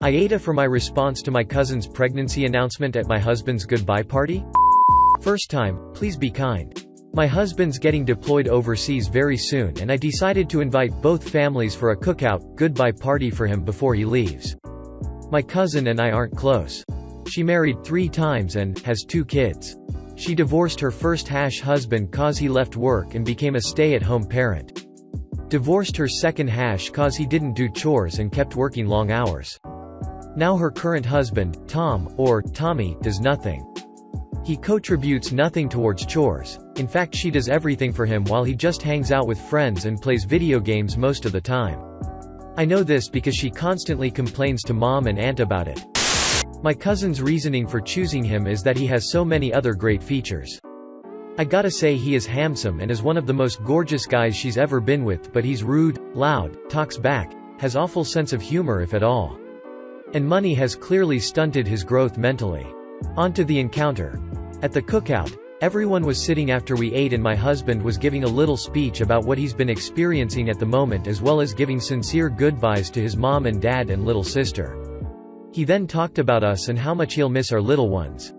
AITA for my response to my cousin's pregnancy announcement at my husband's goodbye party? First time, please be kind. My husband's getting deployed overseas very soon and I decided to invite both families for a cookout, goodbye party for him before he leaves. My cousin and I aren't close. She married 3 times and has 2 kids. She divorced her first husband cause he left work and became a stay-at-home parent. Divorced her second cause he didn't do chores and kept working long hours. Now her current husband, Tom, or Tommy, does nothing. He contributes nothing towards chores. In fact, she does everything for him while he just hangs out with friends and plays video games most of the time. I know this because she constantly complains to mom and aunt about it. My cousin's reasoning for choosing him is that he has so many other great features. I gotta say he is handsome and is one of the most gorgeous guys she's ever been with, but he's rude, loud, talks back, has awful sense of humor if at all. And money has clearly stunted his growth mentally. On to the encounter. At the cookout, everyone was sitting after we ate and my husband was giving a little speech about what he's been experiencing at the moment as well as giving sincere goodbyes to his mom and dad and little sister. He then talked about us and how much he'll miss our little ones.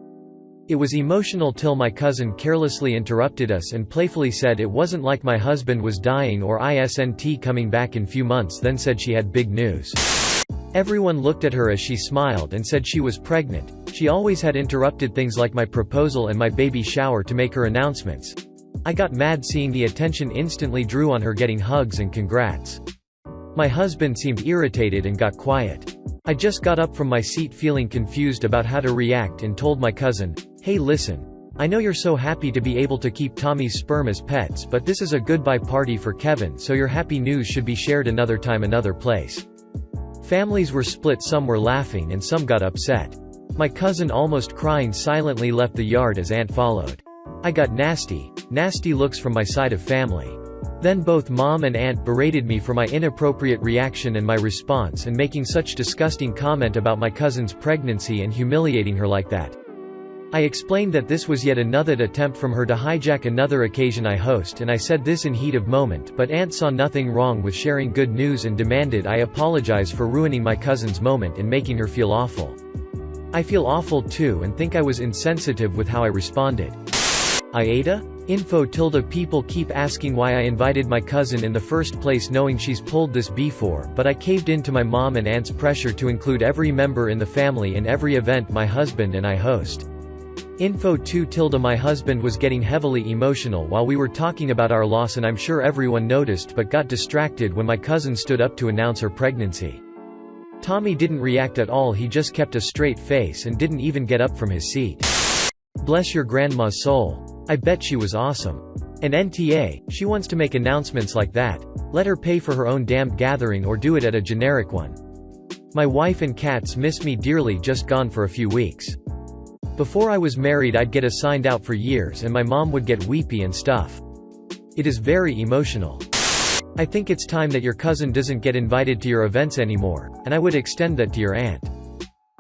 It was emotional till my cousin carelessly interrupted us and playfully said it wasn't like my husband was dying or isn't coming back in few months, then said she had big news. Everyone looked at her as she smiled and said she was pregnant. She always had interrupted things like my proposal and my baby shower to make her announcements. I got mad seeing the attention instantly drew on her getting hugs and congrats. My husband seemed irritated and got quiet. I just got up from my seat feeling confused about how to react and told my cousin, "Hey listen. I know you're so happy to be able to keep Tommy's sperm as pets, but this is a goodbye party for Kevin, so your happy news should be shared another time, another place." Families were split, some were laughing and some got upset. My cousin, almost crying, silently left the yard as aunt followed. I got nasty looks from my side of family. Then both mom and aunt berated me for my inappropriate reaction and my response and making such disgusting comment about my cousin's pregnancy and humiliating her like that. I explained that this was yet another attempt from her to hijack another occasion I host, and I said this in heat of moment, but aunt saw nothing wrong with sharing good news and demanded I apologize for ruining my cousin's moment and making her feel awful. I feel awful too and think I was insensitive with how I responded. AITA? People keep asking why I invited my cousin in the first place knowing she's pulled this before, but I caved in to my mom and aunt's pressure to include every member in the family in every event my husband and I host. My husband was getting heavily emotional while we were talking about our loss and I'm sure everyone noticed but got distracted when my cousin stood up to announce her pregnancy. Tommy didn't react at all, he just kept a straight face and didn't even get up from his seat. Bless your grandma's soul. I bet she was awesome. And NTA, she wants to make announcements like that. Let her pay for her own damned gathering or do it at a generic one. My wife and cats miss me dearly, just gone for a few weeks. Before I was married I'd get assigned out for years and my mom would get weepy and stuff. It is very emotional. I think it's time that your cousin doesn't get invited to your events anymore, and I would extend that to your aunt.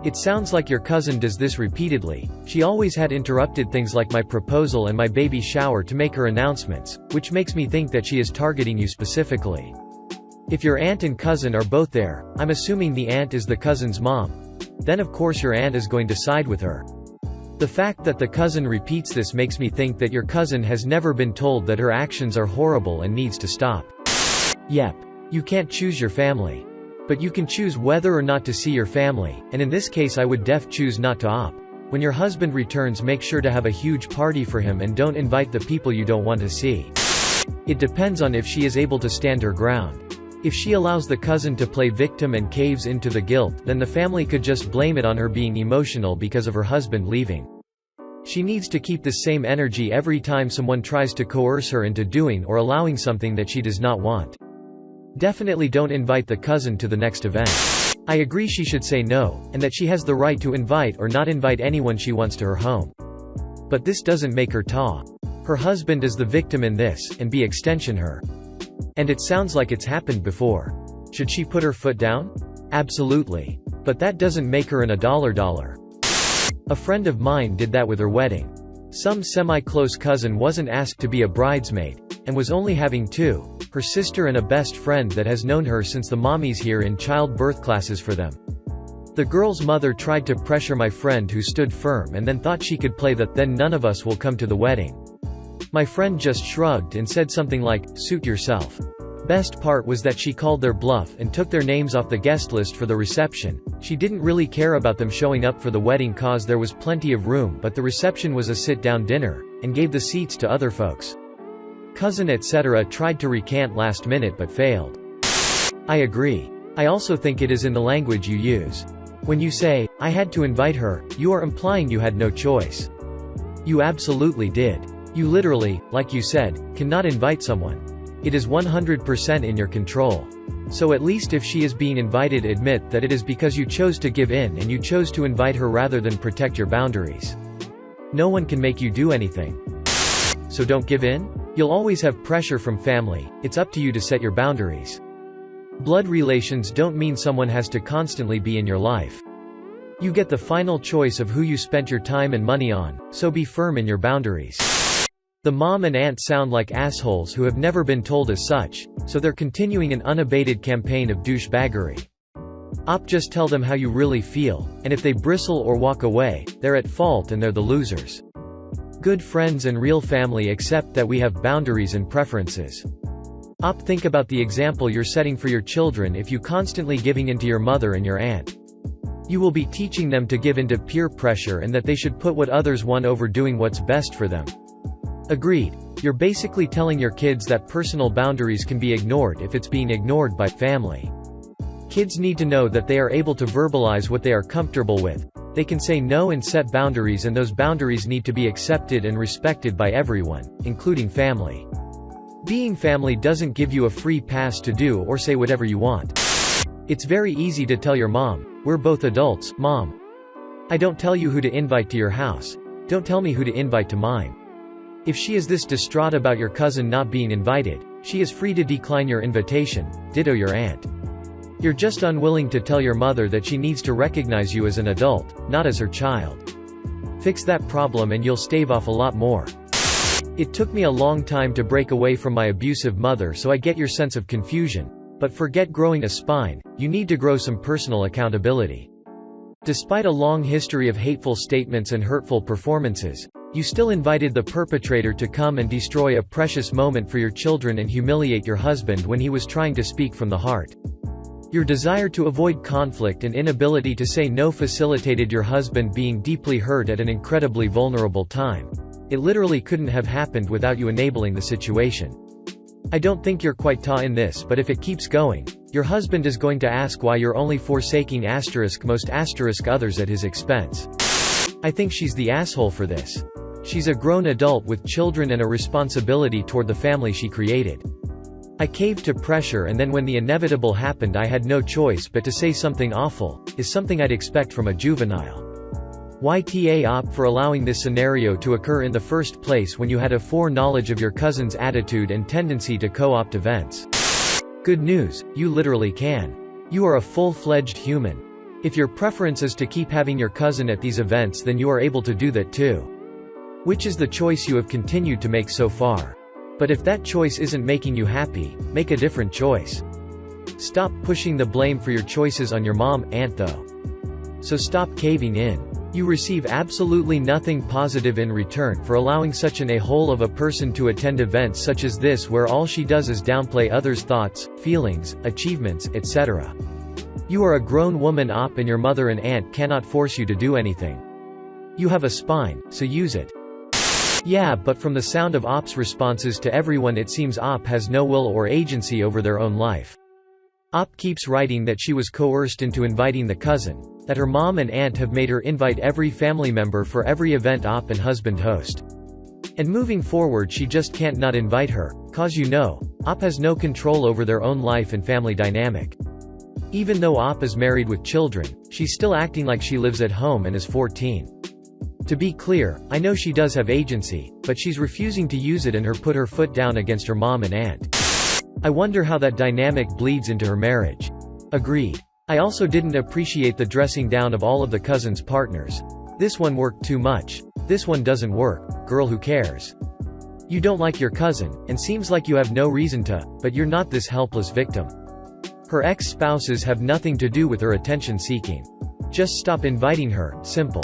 It sounds like your cousin does this repeatedly. She always had interrupted things like my proposal and my baby shower to make her announcements, which makes me think that she is targeting you specifically. If your aunt and cousin are both there, I'm assuming the aunt is the cousin's mom. Then of course your aunt is going to side with her. The fact that the cousin repeats this makes me think that your cousin has never been told that her actions are horrible and needs to stop. Yep. You can't choose your family. But you can choose whether or not to see your family, and in this case I would choose not to opt. When your husband returns, make sure to have a huge party for him and don't invite the people you don't want to see. It depends on if she is able to stand her ground. If she allows the cousin to play victim and caves into the guilt, then the family could just blame it on her being emotional because of her husband leaving. She needs to keep the same energy every time someone tries to coerce her into doing or allowing something that she does not want. Definitely don't invite the cousin to the next event. I agree she should say no, and that she has the right to invite or not invite anyone she wants to her home. But this doesn't make her Ta. Her husband is the victim in this, and by extension her. And it sounds like it's happened before. Should she put her foot down? Absolutely. But that doesn't make her an $. A friend of mine did that with her wedding. Some semi-close cousin wasn't asked to be a bridesmaid, and was only having 2, her sister and a best friend that has known her since the mommies here in childbirth classes for them. The girl's mother tried to pressure my friend who stood firm and then thought she could play the "then none of us will come to the wedding." My friend just shrugged and said something like, "Suit yourself." Best part was that she called their bluff and took their names off the guest list for the reception. She didn't really care about them showing up for the wedding cause there was plenty of room, but the reception was a sit-down dinner, and gave the seats to other folks. Cousin etc. tried to recant last minute but failed. I agree. I also think it is in the language you use. When you say, "I had to invite her," you are implying you had no choice. You absolutely did. You literally, like you said, cannot invite someone. It is 100% in your control. So at least if she is being invited, admit that it is because you chose to give in and you chose to invite her rather than protect your boundaries. No one can make you do anything. So don't give in? You'll always have pressure from family, it's up to you to set your boundaries. Blood relations don't mean someone has to constantly be in your life. You get the final choice of who you spent your time and money on, so be firm in your boundaries. The mom and aunt sound like assholes who have never been told as such, so they're continuing an unabated campaign of douchebaggery. Just tell them how you really feel, and if they bristle or walk away, they're at fault and they're the losers. Good friends and real family accept that we have boundaries and preferences. Think about the example you're setting for your children if you constantly giving in to your mother and your aunt. You will be teaching them to give in to peer pressure and that they should put what others want over doing what's best for them. Agreed. You're basically telling your kids that personal boundaries can be ignored if it's being ignored by family. Kids need to know that they are able to verbalize what they are comfortable with. They can say no and set boundaries, and those boundaries need to be accepted and respected by everyone, including family. Being family doesn't give you a free pass to do or say whatever you want. It's very easy to tell your mom, "We're both adults, Mom. I don't tell you who to invite to your house. Don't tell me who to invite to mine." If she is this distraught about your cousin not being invited, she is free to decline your invitation, ditto your aunt. You're just unwilling to tell your mother that she needs to recognize you as an adult, not as her child. Fix that problem and you'll stave off a lot more. It took me a long time to break away from my abusive mother, so I get your sense of confusion. But forget growing a spine, you need to grow some personal accountability. Despite a long history of hateful statements and hurtful performances, you still invited the perpetrator to come and destroy a precious moment for your children and humiliate your husband when he was trying to speak from the heart. Your desire to avoid conflict and inability to say no facilitated your husband being deeply hurt at an incredibly vulnerable time. It literally couldn't have happened without you enabling the situation. I don't think you're quite in this, but if it keeps going, your husband is going to ask why you're only forsaking most others at his expense. I think she's the asshole for this. She's a grown adult with children and a responsibility toward the family she created. I caved to pressure, and then when the inevitable happened I had no choice but to say something awful, is something I'd expect from a juvenile. YTA for allowing this scenario to occur in the first place when you had a foreknowledge of your cousin's attitude and tendency to co-opt events. Good news, you literally can. You are a full-fledged human. If your preference is to keep having your cousin at these events, then you are able to do that too. Which is the choice you have continued to make so far. But if that choice isn't making you happy, make a different choice. Stop pushing the blame for your choices on your mom, aunt though. So stop caving in. You receive absolutely nothing positive in return for allowing such an a-hole of a person to attend events such as this where all she does is downplay others' thoughts, feelings, achievements, etc. You are a grown woman and your mother and aunt cannot force you to do anything. You have a spine, so use it. Yeah, but from the sound of Op's responses to everyone it seems Op has no will or agency over their own life. Op keeps writing that she was coerced into inviting the cousin, that her mom and aunt have made her invite every family member for every event Op and husband host. And moving forward she just can't not invite her, cause Op has no control over their own life and family dynamic. Even though Op is married with children, she's still acting like she lives at home and is 14. To be clear, I know she does have agency, but she's refusing to use it and put her foot down against her mom and aunt. I wonder how that dynamic bleeds into her marriage. Agreed. I also didn't appreciate the dressing down of all of the cousins' partners. This one worked too much. This one doesn't work. Girl, who cares? You don't like your cousin, and seems like you have no reason to, but you're not this helpless victim. Her ex-spouses have nothing to do with her attention-seeking. Just stop inviting her, simple.